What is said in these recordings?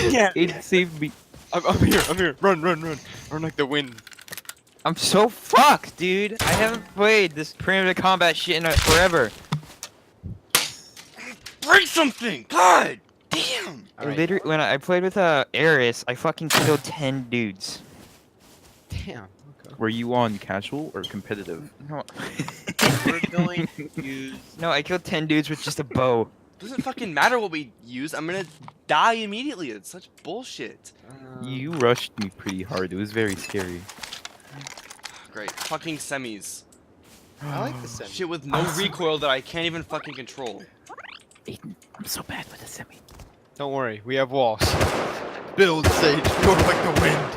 Yeah. It saved me. I'm here. Run. Run like the wind. I'm so fucked, dude. I haven't played this primitive combat shit in forever. Break something! God damn! Literally, when I played with Eris, I fucking killed 10 dudes. Damn. Okay. Were you on casual or competitive? No, We're going to use. no, I killed 10 dudes with just a bow. Doesn't fucking matter what we use. I'm gonna die immediately. It's such bullshit. You rushed me pretty hard. It was very scary. Great. Fucking semis. I like the semi. Shit with no recoil that I can't even fucking control. Aiden, I'm so bad with the semi. Don't worry, we have walls. Build Sage, you're like the wind.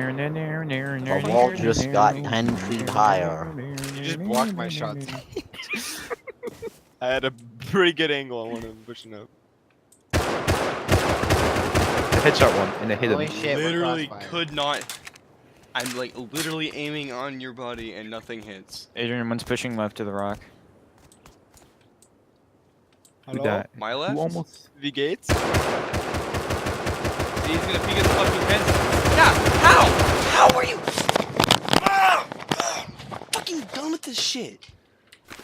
The wall just got 10 feet higher. You just blocked my shots. I had a pretty good angle on one of them pushing up. Headshot one, and it hit Holy him. shit, we're Literally crossfire. could not. I'm like literally aiming on your body and nothing hits. Adrian, one's pushing left to the rock. Who Hello? died? My left? Who almost? V Gates? He's gonna peek his fucking head. Yeah, how? How are you? I'm fucking done with this shit. I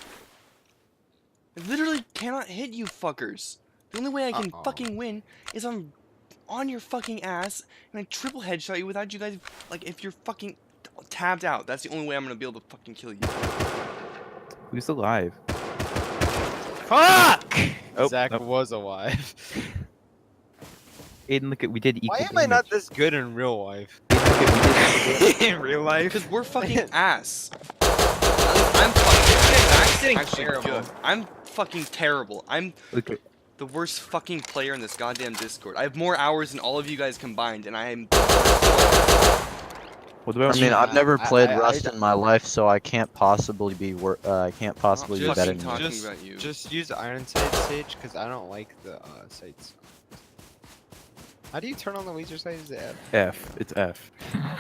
literally cannot hit you fuckers. The only way I can fucking win is I'm on your fucking ass and I triple headshot you without you guys, like, if you're fucking tabbed out. That's the only way I'm gonna be able to fucking kill you. Who's alive? Fuck! Oh, Zach nope. was alive. Aiden, look at we did equal. Why am I not this good in real life? Aiden, look at, we did In real life? Because we're fucking ass. I'm fucking actually terrible. good. I'm fucking terrible. I'm look at, the worst fucking player in this goddamn Discord. I have more hours than all of you guys combined, and I am. what about I mean, I've never I- played I- Rust in my life, so I can't possibly be I can't possibly be Just better fucking than you. talking about you. Just use Iron Sight Sage, because I don't like the sights. How do you turn on the laser sight? Is it F? F? It's F. I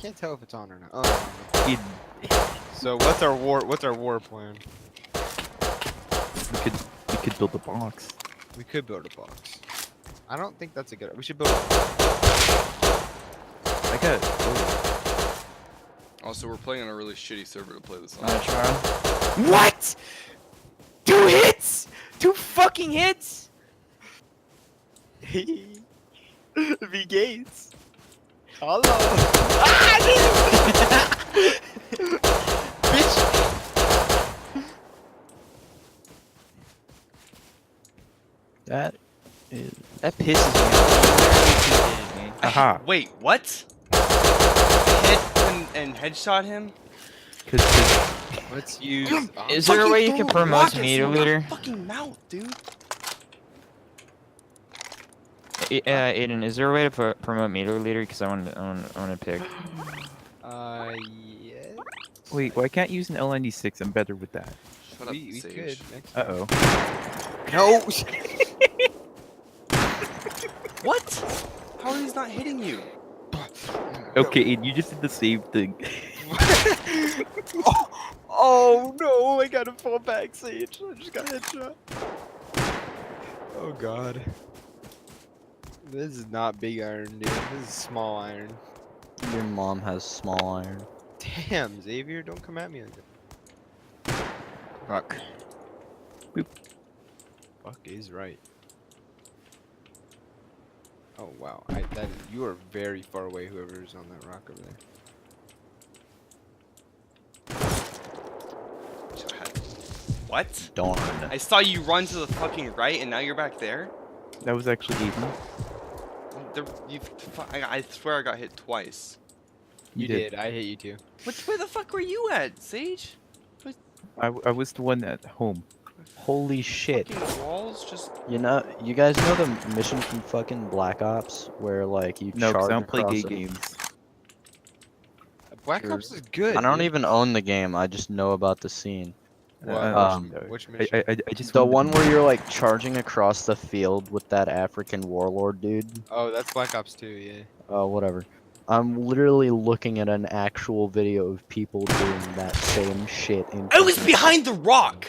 can't tell if it's on or not. Oh. Aiden, So what's our war plan? we could build a box. We could build a box. I don't think that's a good. We should build. I got. Also, we're playing on a really shitty server to play this on. What? 2 hits? 2 fucking hits? V Gates. Hello. Bitch. That is. That pisses me off. Aha. Wait, what? Hit and headshot him? Cause Let's use. Is there a way you Fucking can throw promote rockets meter in my leader? Fucking mouth, dude. Aiden, is there a way to promote meter leader? Because I want to pick. Yes. wait, why can't I use an L96? I'm better with that. Shut up, We Sage. could. Next Uh oh. No. What? How are these not hitting you? Okay, Aiden, you just did the same thing. Oh no! I gotta fall back, Sage. I just got headshot. Oh god. This is not big iron, dude. This is small iron. Your mom has small iron. Damn, Xavier, don't come at me like that. Fuck. Fuck is right. Oh wow, you are very far away. Whoever's on that rock over there. What? Darn. I saw you run to the fucking right, and now you're back there. That was actually Aiden. I swear I got hit twice. You did. I hit you too. Where the fuck were you at, Sage? I was the one at home. Holy shit. Fucking walls just. You guys know the mission from fucking Black Ops where like you No, because charge I don't play across gay a- games. Black Sure. Ops is good. I don't dude. even own the game. I just know about the scene. Which I mission? just The wanted one to- where you're like charging across the field with that African warlord dude. Oh, that's Black Ops 2, yeah. Oh, whatever. I'm literally looking at an actual video of people doing that same shit in. I was behind the rock.